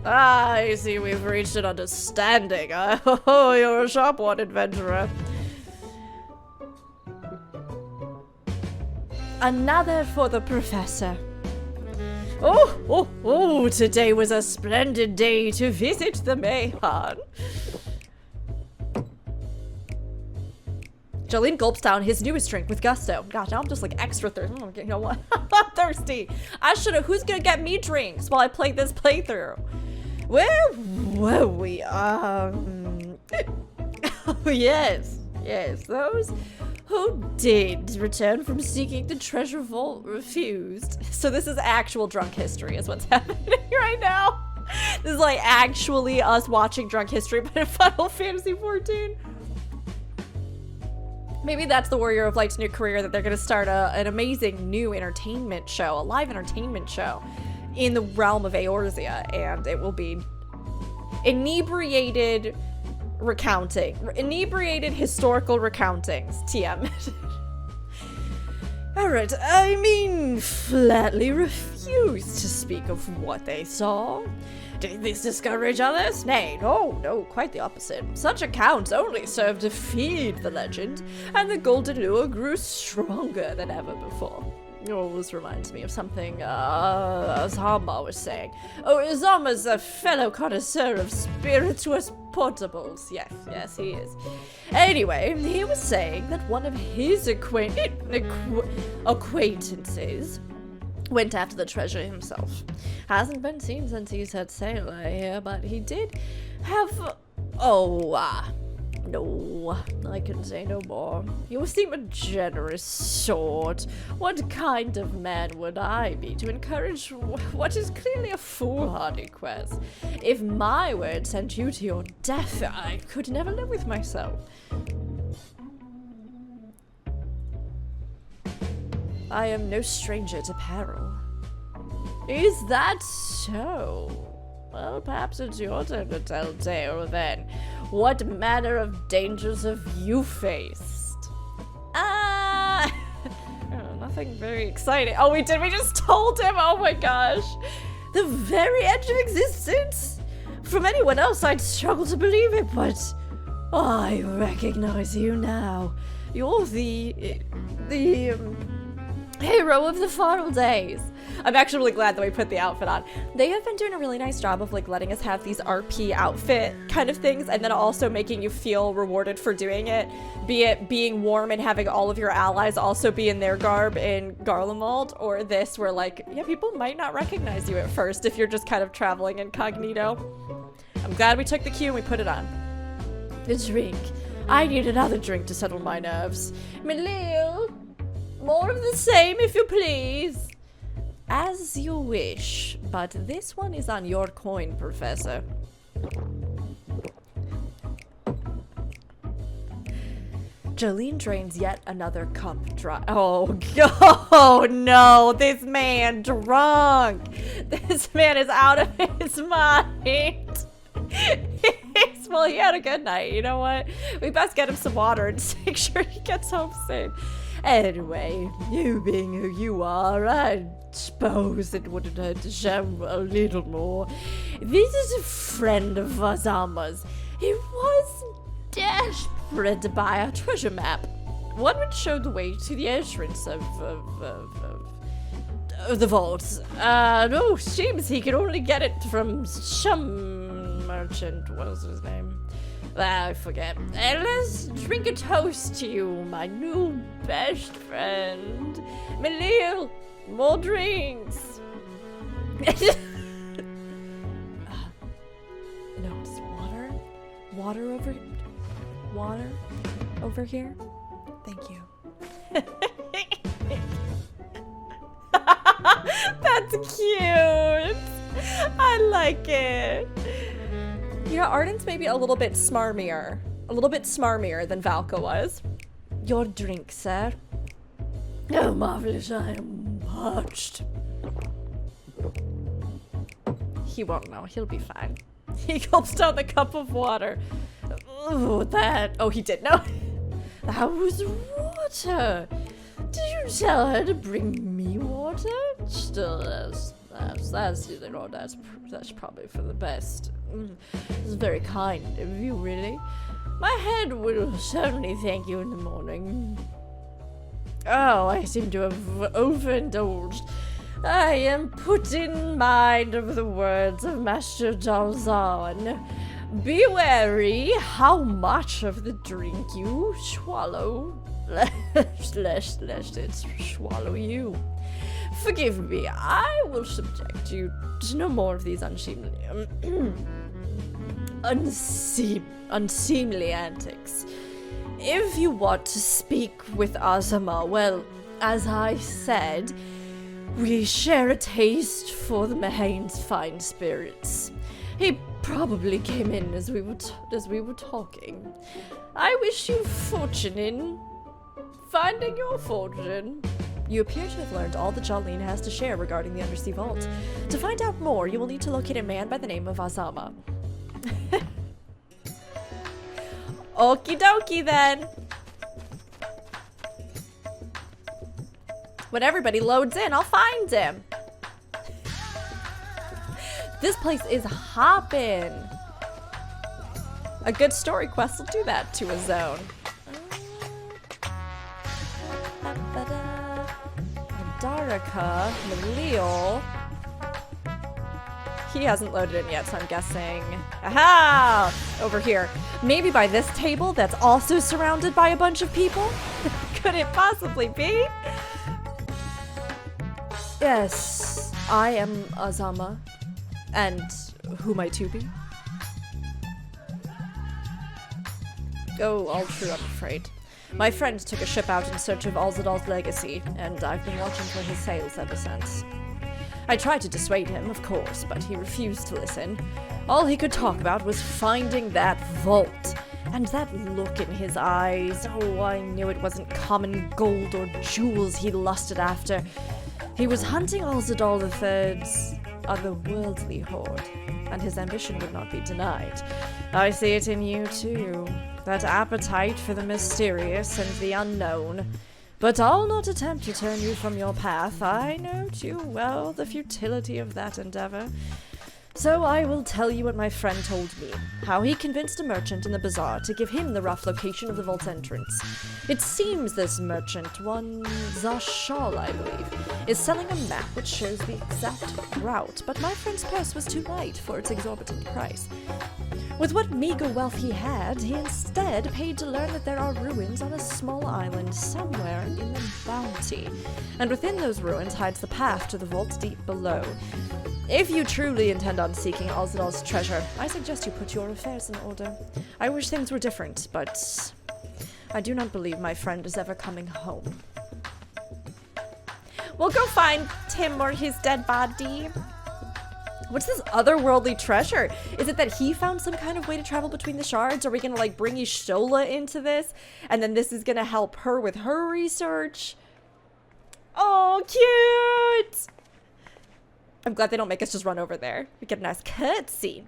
Ah, I see we've reached an understanding. Oh, you're a sharp one, adventurer. Another for the professor. Oh, today was a splendid day to visit the Mayhan. Jolene gulps down his newest drink with gusto. Gosh, now I'm just like extra thirsty. You know what? I'm thirsty. Who's gonna get me drinks while I play this playthrough? Where were we? Oh, yes, those who did return from seeking the treasure vault refused. So this is actual drunk history is what's happening right now. This is like actually us watching drunk history, but in Final Fantasy XIV. Maybe that's the Warrior of Light's new career, that they're going to start an amazing new entertainment show, a live entertainment show in the realm of Eorzea, and it will be inebriated recounting. Inebriated historical recountings. TM. Alright, I mean, flatly refuse to speak of what they saw. Did this discourage others? Nay, no, quite the opposite. Such accounts only served to feed the legend, and the golden lure grew stronger than ever before. Oh, this reminds me of something, Zama was saying. Oh, Zama's a fellow connoisseur of spirituous portables. Yes, he is. Anyway, he was saying that one of his acquaintances went after the treasure himself. Hasn't been seen since he set sail, I hear, but he did have... no, I can say no more. You seem a generous sort. What kind of man would I be to encourage what is clearly a foolhardy quest? If my word sent you to your death, I could never live with myself. I am no stranger to peril. Is that so? Well, perhaps it's your turn to tell tale then. What manner of dangers have you faced? Nothing very exciting. Oh, we just told him? Oh my gosh. The very edge of existence? From anyone else, I'd struggle to believe it, but I recognize you now. You're the hero of the final days. I'm actually really glad that we put the outfit on. They have been doing a really nice job of like letting us have these RP outfit kind of things, and then also making you feel rewarded for doing it, be it being warm and having all of your allies also be in their garb in Garlemald, or this where like, yeah, people might not recognize you at first if you're just kind of traveling incognito. I'm glad we took the cue and we put it on. The drink. I need another drink to settle my nerves. Melil, more of the same if you please. As you wish, but this one is on your coin, Professor. Jolene drains yet another cup dry. Oh no, this man drunk. This man is out of his mind. Well, he had a good night, you know what? We best get him some water and just make sure he gets home safe. Anyway, you being who you are, I suppose it wouldn't hurt to share a little more. This is a friend of Azama's. He was desperate to buy a treasure map. One would show the way to the entrance of the vaults. No, seems he could only get it from some merchant. What was his name? I forget. And let's drink a toast to you, my new best friend. Melil, more drinks. No, just water. Water over here. Thank you. That's cute. I like it. You know, Arden's maybe a little bit smarmier than Valka was. Your drink, sir. Oh, marvelous, I am parched. He won't know, he'll be fine. He gulps down the cup of water. Oh, he did know. That was water. Did you tell her to bring me water? Still, that's probably for the best. It's very kind of you, really. My head will certainly thank you in the morning. Oh, I seem to have overindulged. I am put in mind of the words of Master Dalzahn. Be wary how much of the drink you swallow, lest it swallow you. Forgive me, I will subject you to no more of these unseemly antics. If you want to speak with Azama, well, as I said, we share a taste for the Mahane's fine spirits. He probably came in as we were talking. I wish you fortune in finding your fortune. You appear to have learned all that Jolene has to share regarding the Undersea Vault. To find out more, you will need to locate a man by the name of Azama. Okie dokie then. When everybody loads in, I'll find him. This place is hoppin'. A good story quest will do that to a zone. Daraka, Malil. He hasn't loaded in yet, so I'm guessing. Aha! Over here. Maybe by this table that's also surrounded by a bunch of people? Could it possibly be? Yes, I am Azama. And who might you be? Oh, all true, I'm afraid. My friend took a ship out in search of Alzadal's legacy, and I've been watching for his sails ever since. I tried to dissuade him, of course, but he refused to listen. All he could talk about was finding that vault, and that look in his eyes. Oh, I knew it wasn't common gold or jewels he lusted after. He was hunting Alzadal III's otherworldly hoard, and his ambition would not be denied. I see it in you, too. That appetite for the mysterious and the unknown. But I'll not attempt to turn you from your path. I know too well the futility of that endeavor. So I will tell you what my friend told me, how he convinced a merchant in the bazaar to give him the rough location of the vault's entrance. It seems this merchant, one Zashal, I believe, is selling a map which shows the exact route, but my friend's purse was too light for its exorbitant price. With what meager wealth he had, he instead paid to learn that there are ruins on a small island somewhere in the Bounty, and within those ruins hides the path to the vault deep below. If you truly intend on seeking Alzadal's treasure, I suggest you put your affairs in order. I wish things were different, but I do not believe my friend is ever coming home. We'll go find Tim or his dead body. What's this otherworldly treasure? Is it that he found some kind of way to travel between the shards? Are we gonna like bring Ishola into this? And then this is gonna help her with her research? Oh, cute! I'm glad they don't make us just run over there. We get a nice cutscene.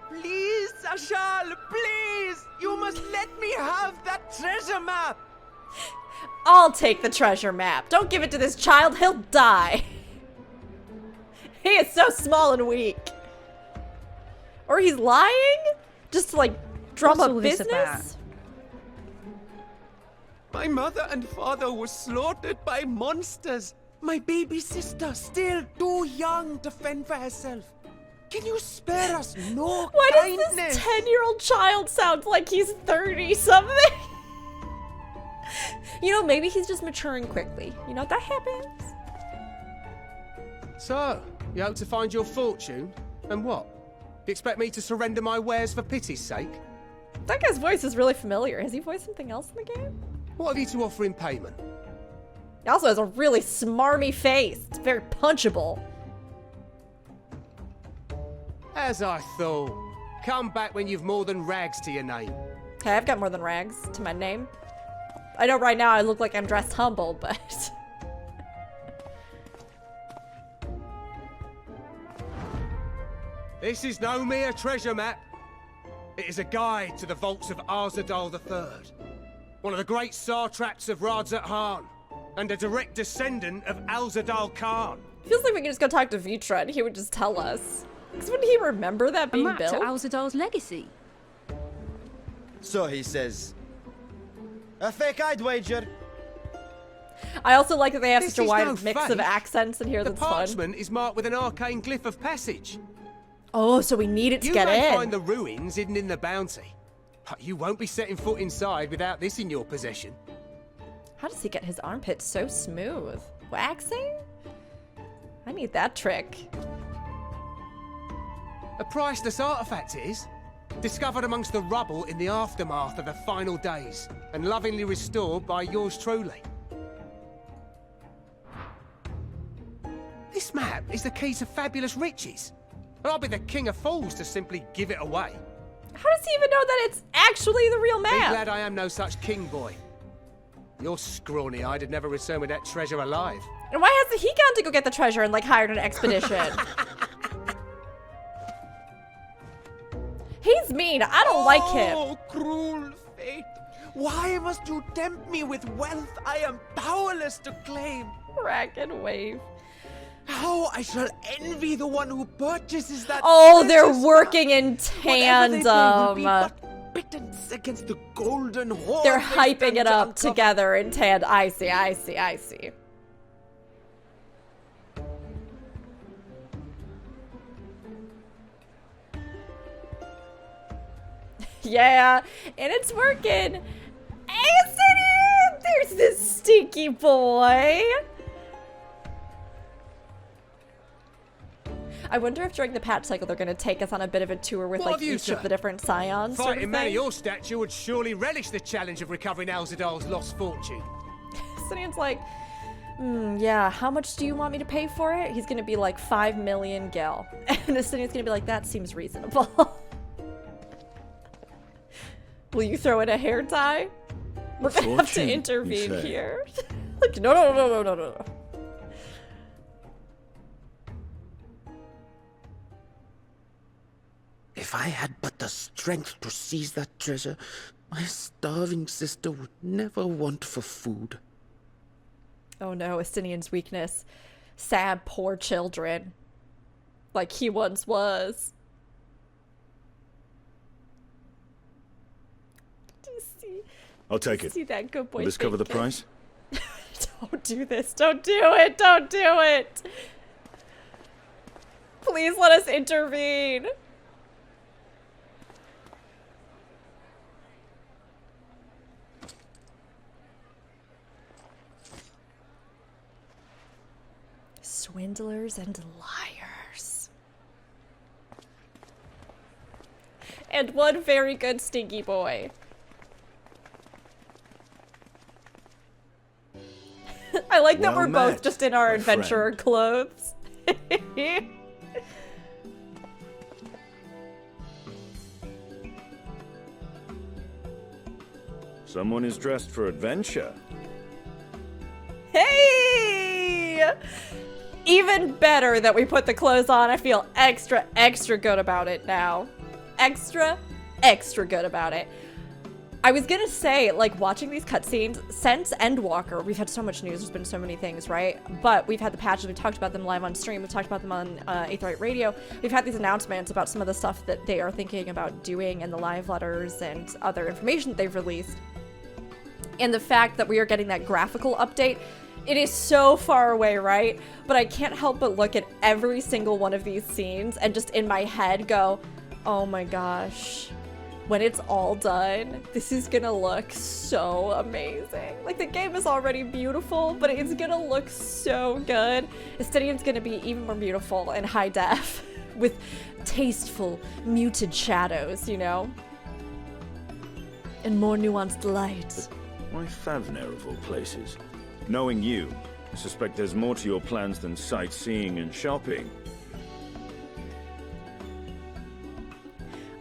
Please, Ashal, please! You must let me have that treasure map! I'll take the treasure map. Don't give it to this child, he'll die. He is so small and weak. Or he's lying? Just to like drum up business? My mother and father were slaughtered by monsters. My baby sister, still too young to fend for herself. Can you spare us no Why kindness? does this 10-year-old child sound like he's 30-something? You know, maybe he's just maturing quickly. You know, that happens. So, you hope to find your fortune? And what? You expect me to surrender my wares for pity's sake? That guy's voice is really familiar. Has he voiced something else in the game? What have you to offer in payment? He also has a really smarmy face. It's very punchable. As I thought. Come back when you've more than rags to your name. Okay, I've got more than rags to my name. I know right now I look like I'm dressed humble, but... This is no mere treasure map. It is a guide to the vaults of Arzadal III, one of the great satraps of Radzat Han, and a direct descendant of Alzadal Khan. Feels like we can just go talk to Vitra and he would just tell us. Because wouldn't he remember that being built? A map to Alzadal's legacy. So he says. A fake, I'd wager. I also like that they have This such a is wide no mix of fake. accents in here The that's fun. parchment is marked with an arcane glyph of passage. Oh, so we need it to You get may in. find the ruins hidden in the Bounty, but you won't be setting foot inside without this in your possession. How does he get his armpits so smooth? Waxing? I need that trick. A priceless artifact it is. Discovered amongst the rubble in the aftermath of the final days, and lovingly restored by yours truly. This map is the key to fabulous riches. And I'll be the king of fools to simply give it away. How does he even know that it's actually the real Be map? glad I am no such king, boy. Your scrawny-eyed had never returned with that treasure alive. And why hasn't he gone to go get the treasure and like hired an expedition? He's mean. I don't like him. Oh, cruel fate. Why must you tempt me with wealth I am powerless to claim? Rack and wave. How I shall envy the one who purchases that. Oh, they're precious working in stuff. Whatever they say will be tandem. but pittance against the golden horse. They're they hyping stand it to up uncover. together in tandem. I see, I see, I see. Yeah, and it's working. Estinien! There's this stinky boy. I wonder if during the patch cycle they're going to take us on a bit of a tour with What like of you, each sir? of the different scions. sort of Fighting man of thing. your stature would surely relish the challenge of recovering Alzadal's lost fortune. Estinien's like, yeah, how much do you want me to pay for it? He's gonna be like 5 million gil. And Estinien's gonna be like, that seems reasonable. Will you throw in a hair tie? We're gonna have to Fortune, you intervene say? here. Like, no. If I had but the strength to seize that treasure, my starving sister would never want for food. Oh no, Estinien's weakness. Sad, poor children. Like he once was. Do you see? I'll take it. See that good boy Will this cover the thinking. price? Don't do this. Don't do it. Don't do it. Please let us intervene. Swindlers and liars. And one very good stinky boy. I like that Well we're both met, just in our my adventurer friend. clothes. Someone is dressed for adventure. Hey! Even better that we put the clothes on. I feel extra good about it now. Extra good about it. I was gonna say, like, watching these cutscenes, since Endwalker, we've had so much news, there's been so many things, right? But we've had the patches, we've talked about them live on stream, we've talked about them on Aetheryte Radio, we've had these announcements about some of the stuff that they are thinking about doing and the live letters and other information that they've released. And the fact that we are getting that graphical update, it is so far away, right? But I can't help but look at every single one of these scenes and just in my head go, oh my gosh. When it's all done, this is gonna look so amazing. Like, the game is already beautiful, but it's gonna look so good. Estinien's gonna be even more beautiful in high def with tasteful, muted shadows, you know? And more nuanced light. Why Thavner of all places? Knowing you, I suspect there's more to your plans than sightseeing and shopping.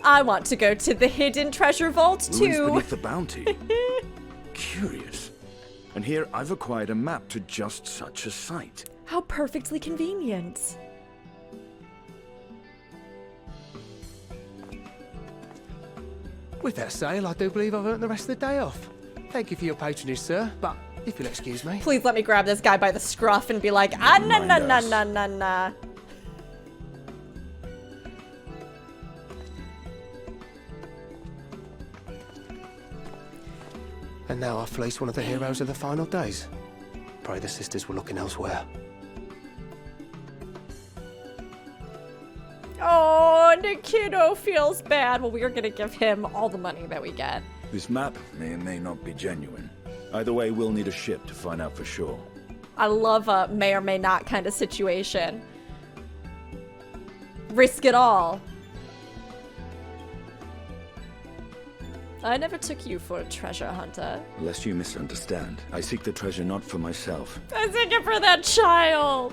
I want to go to the hidden treasure vault Ruins too. beneath the bounty. Curious. And here I've acquired a map to just such a site. How perfectly convenient. With that sale, I do believe I've earned the rest of the day off. Thank you for your patronage, sir, but if you'll excuse me. Please let me grab this guy by the scruff and be like, ah, na na na na na na. And now I fleece one of the heroes of the final days. Pray the sisters were looking elsewhere. Oh, and the kiddo feels bad. Well, we are gonna give him all the money that we get. This map may or may not be genuine. Either way, we'll need a ship to find out for sure. I love a may or may not kind of situation. Risk it all. I never took you for a treasure hunter. Lest you misunderstand, I seek the treasure not for myself. I seek it for that child!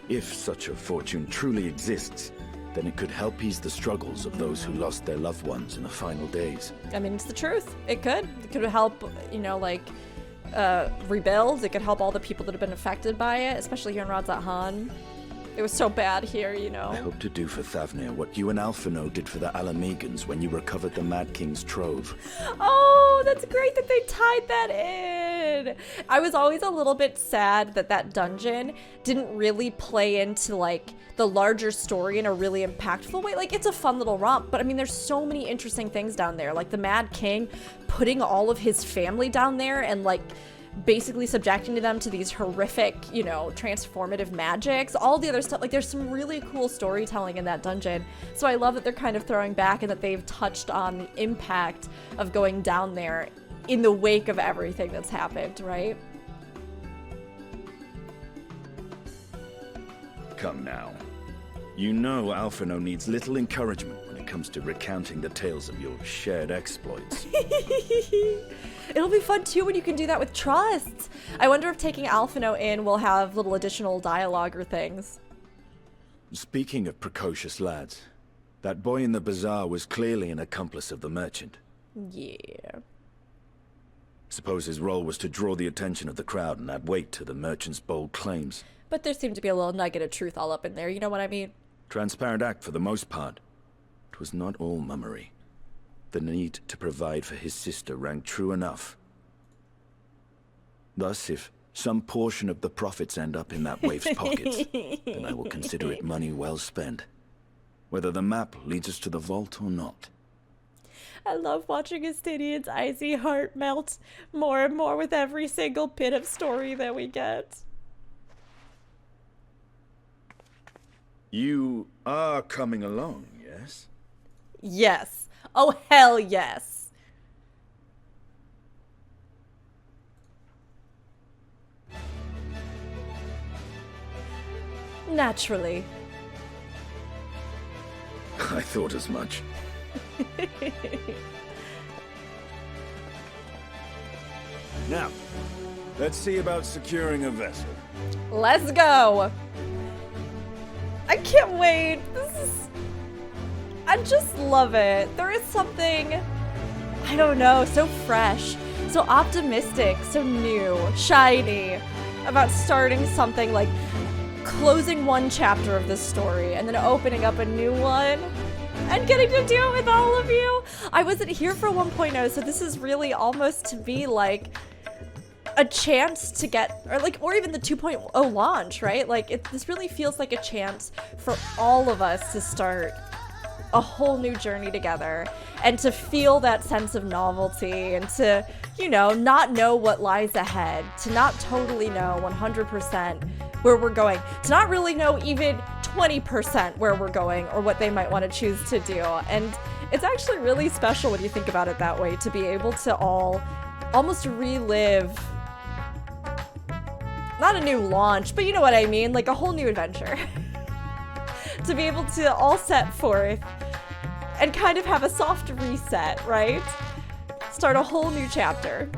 If such a fortune truly exists, then it could help ease the struggles of those who lost their loved ones in the final days. I mean, it's the truth. It could. It could help, you know, like, rebuild. It could help all the people that have been affected by it, especially here in Radzat Han. It was so bad here, you know. I hope to do for Thavnir what you and Alphino did for the Alamegans when you recovered the Mad King's trove. Oh, that's great that they tied that in. I was always a little bit sad that that dungeon didn't really play into, like, the larger story in a really impactful way. Like, it's a fun little romp, but I mean, there's so many interesting things down there. Like the Mad King putting all of his family down there and, like, basically subjecting them to these horrific, you know, transformative magics, all the other stuff. Like, there's some really cool storytelling in that dungeon. So I love that they're kind of throwing back and that they've touched on the impact of going down there in the wake of everything that's happened, right? Come now. You know Alphino needs little encouragement when it comes to recounting the tales of your shared exploits. It'll be fun too when you can do that with trust. I wonder if taking Alphino in will have little additional dialogue or things. Speaking of precocious lads, that boy in the bazaar was clearly an accomplice of the merchant. Yeah. Suppose his role was to draw the attention of the crowd and add weight to the merchant's bold claims. But there seemed to be a little nugget of truth all up in there, you know what I mean? Transparent act for the most part. It was not all mummery. The need to provide for his sister rang true enough. Thus, if some portion of the profits end up in that waif's pockets, then I will consider it money well spent. Whether the map leads us to the vault or not. I love watching Estinien's icy heart melt more and more with every single bit of story that we get. You are coming along, yes? Yes. Oh, hell yes. Naturally. I thought as much. Now, let's see about securing a vessel. Let's go. I can't wait. I just love it. There is something, I don't know, so fresh, so optimistic, so new, shiny about starting something, like closing one chapter of this story and then opening up a new one and getting to do it with all of you. I wasn't here for 1.0, so this is really almost to be like a chance to get, or even the 2.0 launch, right? Like, this really feels like a chance for all of us to start a whole new journey together and to feel that sense of novelty and to, you know, not know what lies ahead, to not totally know 100% where we're going, to not really know even 20% where we're going or what they might want to choose to do. And it's actually really special when you think about it that way, to be able to all almost relive, not a new launch, but you know what I mean, like a whole new adventure. To be able to all set forth and kind of have a soft reset, right? Start a whole new chapter.